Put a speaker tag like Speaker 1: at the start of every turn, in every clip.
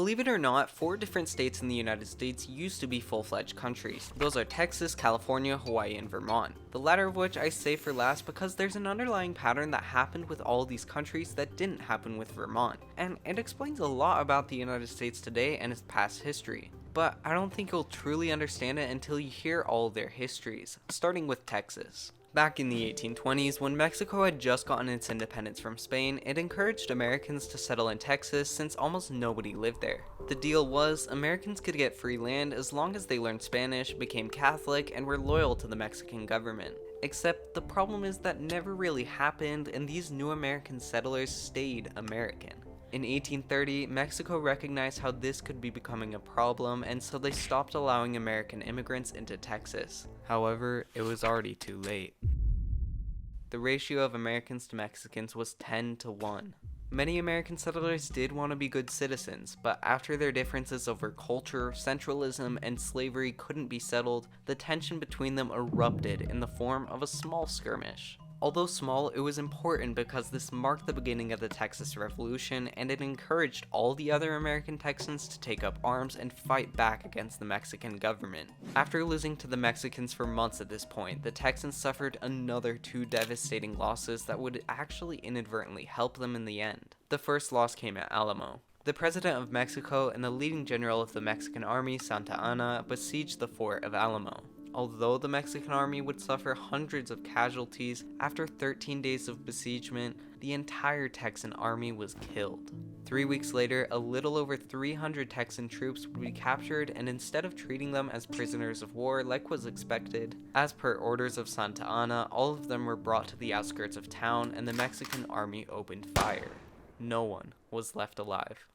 Speaker 1: Believe it or not, 4 different states in the United States used to be full-fledged countries. Those are Texas, California, Hawaii, and Vermont. The latter of which I save for last because there's an underlying pattern that happened with all these countries that didn't happen with Vermont, and it explains a lot about the United States today and its past history. But I don't think you'll truly understand it until you hear all their histories, starting with Texas. Back in the 1820s, when Mexico had just gotten its independence from Spain, it encouraged Americans to settle in Texas since almost nobody lived there. The deal was, Americans could get free land as long as they learned Spanish, became Catholic, and were loyal to the Mexican government. Except the problem is that never really happened, and these new American settlers stayed American. In 1830, Mexico recognized how this could be becoming a problem, and so they stopped allowing American immigrants into Texas. However, it was already too late. The ratio of Americans to Mexicans was 10-1. Many American settlers did want to be good citizens, but after their differences over culture, centralism, and slavery couldn't be settled, the tension between them erupted in the form of a small skirmish. Although small, it was important because this marked the beginning of the Texas Revolution, and it encouraged all the other American Texans to take up arms and fight back against the Mexican government. After losing to the Mexicans for months at this point, the Texans suffered another 2 devastating losses that would actually inadvertently help them in the end. The first loss came at Alamo. The president of Mexico and the leading general of the Mexican army, Santa Anna, besieged the fort of Alamo. Although the Mexican army would suffer hundreds of casualties, after 13 days of besiegement, the entire Texan army was killed. 3 weeks later, a little over 300 Texan troops would be captured, and instead of treating them as prisoners of war like was expected, as per orders of Santa Anna, all of them were brought to the outskirts of town and the Mexican army opened fire. No one was left alive.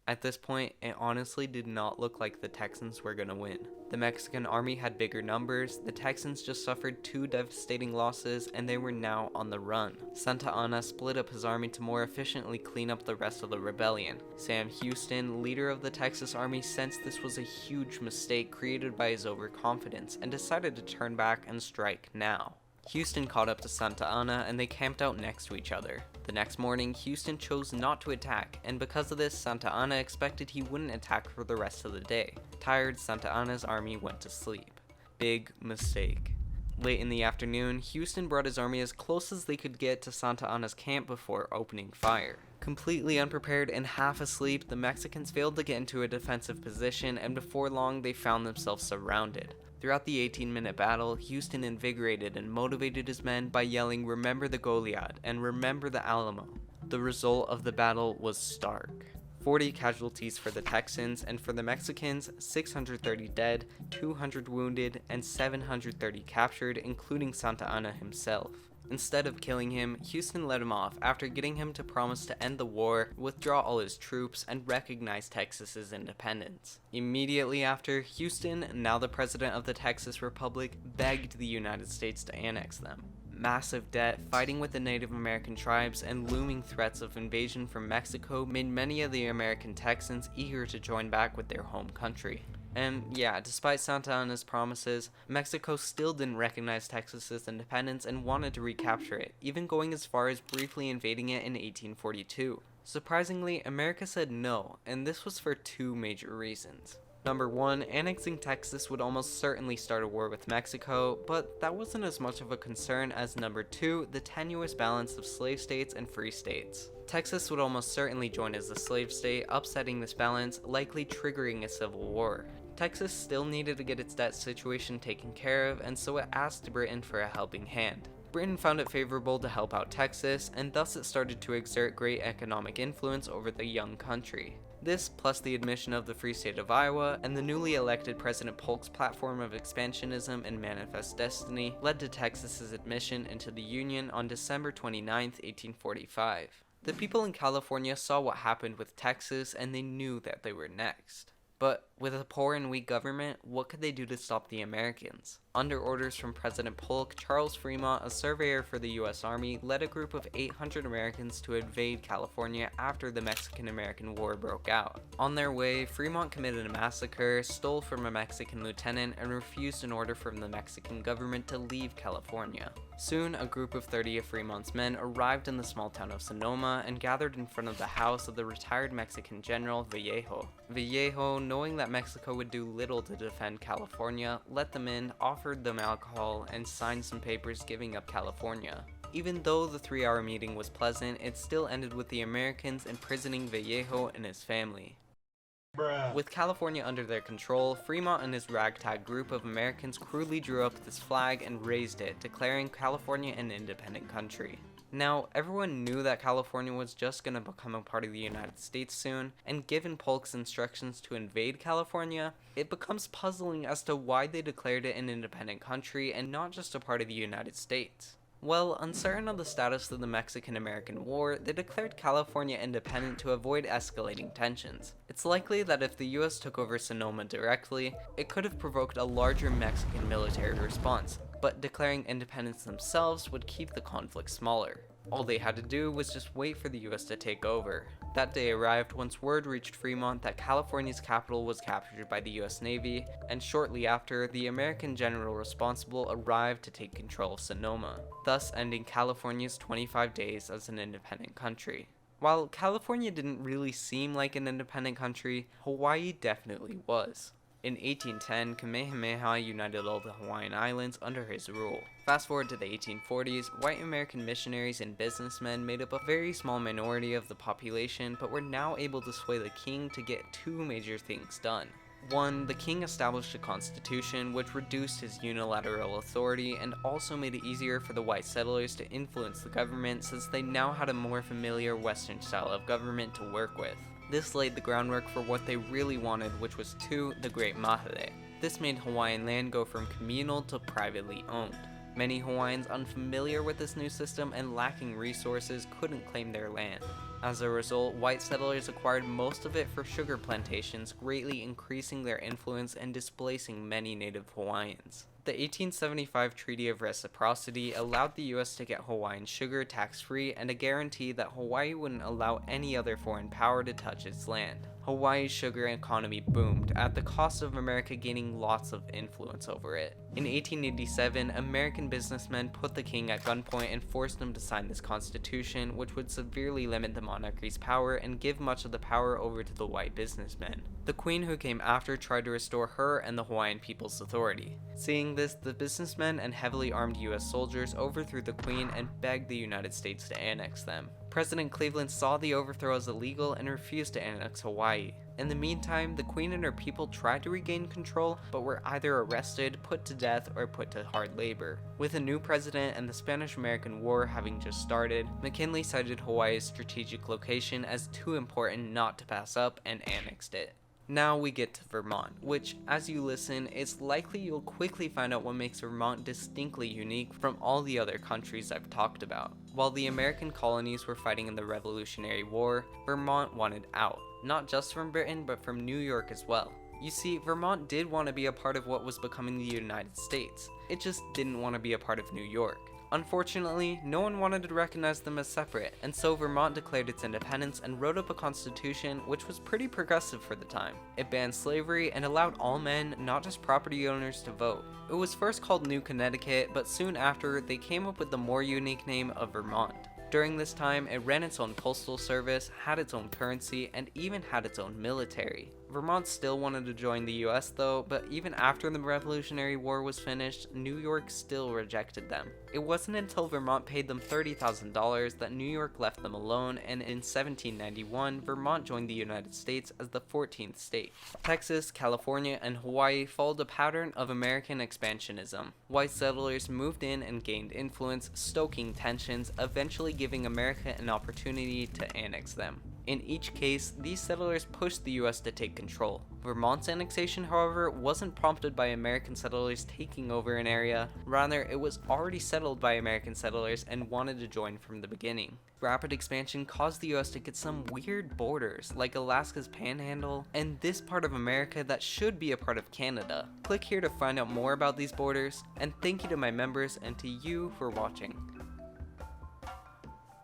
Speaker 1: At this point, it honestly did not look like the Texans were gonna win. The Mexican army had bigger numbers, the Texans just suffered 2 devastating losses, and they were now on the run. Santa Anna split up his army to more efficiently clean up the rest of the rebellion. Sam Houston, leader of the Texas army, sensed this was a huge mistake created by his overconfidence, and decided to turn back and strike now. Houston caught up to Santa Anna and they camped out next to each other. The next morning, Houston chose not to attack, and because of this, Santa Anna expected he wouldn't attack for the rest of the day. Tired, Santa Anna's army went to sleep. Big mistake. Late in the afternoon, Houston brought his army as close as they could get to Santa Anna's camp before opening fire. Completely unprepared and half asleep, the Mexicans failed to get into a defensive position, and before long they found themselves surrounded. Throughout the 18-minute battle, Houston invigorated and motivated his men by yelling, "Remember the Goliad," and "Remember the Alamo." The result of the battle was stark. 40 casualties for the Texans, and for the Mexicans, 630 dead, 200 wounded, and 730 captured, including Santa Anna himself. Instead of killing him, Houston let him off after getting him to promise to end the war, withdraw all his troops, and recognize Texas's independence. Immediately after, Houston, now the president of the Texas Republic, begged the United States to annex them. Massive debt, fighting with the Native American tribes, and looming threats of invasion from Mexico made many of the American Texans eager to join back with their home country. And yeah, despite Santa Anna's promises, Mexico still didn't recognize Texas's independence and wanted to recapture it, even going as far as briefly invading it in 1842. Surprisingly, America said no, and this was for 2 major reasons. Number 1, annexing Texas would almost certainly start a war with Mexico, but that wasn't as much of a concern as number 2, the tenuous balance of slave states and free states. Texas would almost certainly join as a slave state, upsetting this balance, likely triggering a civil war. Texas still needed to get its debt situation taken care of, and so it asked Britain for a helping hand. Britain found it favorable to help out Texas, and thus it started to exert great economic influence over the young country. This, plus the admission of the Free State of Iowa, and the newly elected President Polk's platform of expansionism and manifest destiny, led to Texas's admission into the Union on December 29, 1845. The people in California saw what happened with Texas, and they knew that they were next. But with a poor and weak government, what could they do to stop the Americans? Under orders from President Polk, Charles Fremont, a surveyor for the US Army, led a group of 800 Americans to invade California after the Mexican-American War broke out. On their way, Fremont committed a massacre, stole from a Mexican lieutenant, and refused an order from the Mexican government to leave California. Soon, a group of 30 of Fremont's men arrived in the small town of Sonoma and gathered in front of the house of the retired Mexican general Vallejo. Vallejo, knowing that Mexico would do little to defend California, let them in, offered them alcohol, and signed some papers giving up California. Even though the 3-hour meeting was pleasant, it still ended with the Americans imprisoning Vallejo and his family. With California under their control, Fremont and his ragtag group of Americans crudely drew up this flag and raised it, declaring California an independent country. Now, everyone knew that California was just going to become a part of the United States soon, and given Polk's instructions to invade California, it becomes puzzling as to why they declared it an independent country and not just a part of the United States. Well, uncertain of the status of the Mexican-American War, they declared California independent to avoid escalating tensions. It's likely that if the US took over Sonoma directly, it could have provoked a larger Mexican military response, but declaring independence themselves would keep the conflict smaller. All they had to do was just wait for the US to take over. That day arrived once word reached Fremont that California's capital was captured by the US Navy, and shortly after, the American general responsible arrived to take control of Sonoma, thus ending California's 25 days as an independent country. While California didn't really seem like an independent country, Hawaii definitely was. In 1810, Kamehameha united all the Hawaiian Islands under his rule. Fast forward to the 1840s, white American missionaries and businessmen made up a very small minority of the population, but were now able to sway the king to get two major things done. One, the king established a constitution which reduced his unilateral authority and also made it easier for the white settlers to influence the government since they now had a more familiar Western style of government to work with. This laid the groundwork for what they really wanted, which was 2, the Great Mahere. This made Hawaiian land go from communal to privately owned. Many Hawaiians unfamiliar with this new system and lacking resources couldn't claim their land. As a result, white settlers acquired most of it for sugar plantations, greatly increasing their influence and displacing many native Hawaiians. The 1875 Treaty of Reciprocity allowed the US to get Hawaiian sugar tax-free and a guarantee that Hawaii wouldn't allow any other foreign power to touch its land. Hawaii's sugar economy boomed, at the cost of America gaining lots of influence over it. In 1887, American businessmen put the king at gunpoint and forced him to sign this constitution, which would severely limit the monarchy's power and give much of the power over to the white businessmen. The queen who came after tried to restore her and the Hawaiian people's authority. Seeing this, the businessmen and heavily armed US soldiers overthrew the queen and begged the United States to annex them. President Cleveland saw the overthrow as illegal and refused to annex Hawaii. In the meantime, the queen and her people tried to regain control, but were either arrested, put to death, or put to hard labor. With a new president and the Spanish-American War having just started, McKinley cited Hawaii's strategic location as too important not to pass up and annexed it. Now we get to Vermont, which, as you listen, it's likely you'll quickly find out what makes Vermont distinctly unique from all the other countries I've talked about. While the American colonies were fighting in the Revolutionary War, Vermont wanted out, not just from Britain, but from New York as well. You see, Vermont did want to be a part of what was becoming the United States. It just didn't want to be a part of New York. Unfortunately, no one wanted to recognize them as separate, and so Vermont declared its independence and wrote up a constitution which was pretty progressive for the time. It banned slavery and allowed all men, not just property owners, to vote. It was first called New Connecticut, but soon after, they came up with the more unique name of Vermont. During this time, it ran its own postal service, had its own currency, and even had its own military. Vermont still wanted to join the US though, but even after the Revolutionary War was finished, New York still rejected them. It wasn't until Vermont paid them $30,000 that New York left them alone, and in 1791, Vermont joined the United States as the 14th state. Texas, California, and Hawaii followed a pattern of American expansionism. White settlers moved in and gained influence, stoking tensions, eventually giving America an opportunity to annex them. In each case, these settlers pushed the US to take control. Vermont's annexation, however, wasn't prompted by American settlers taking over an area, rather it was already settled by American settlers and wanted to join from the beginning. Rapid expansion caused the US to get some weird borders, like Alaska's Panhandle, and this part of America that should be a part of Canada. Click here to find out more about these borders, and thank you to my members and to you for watching.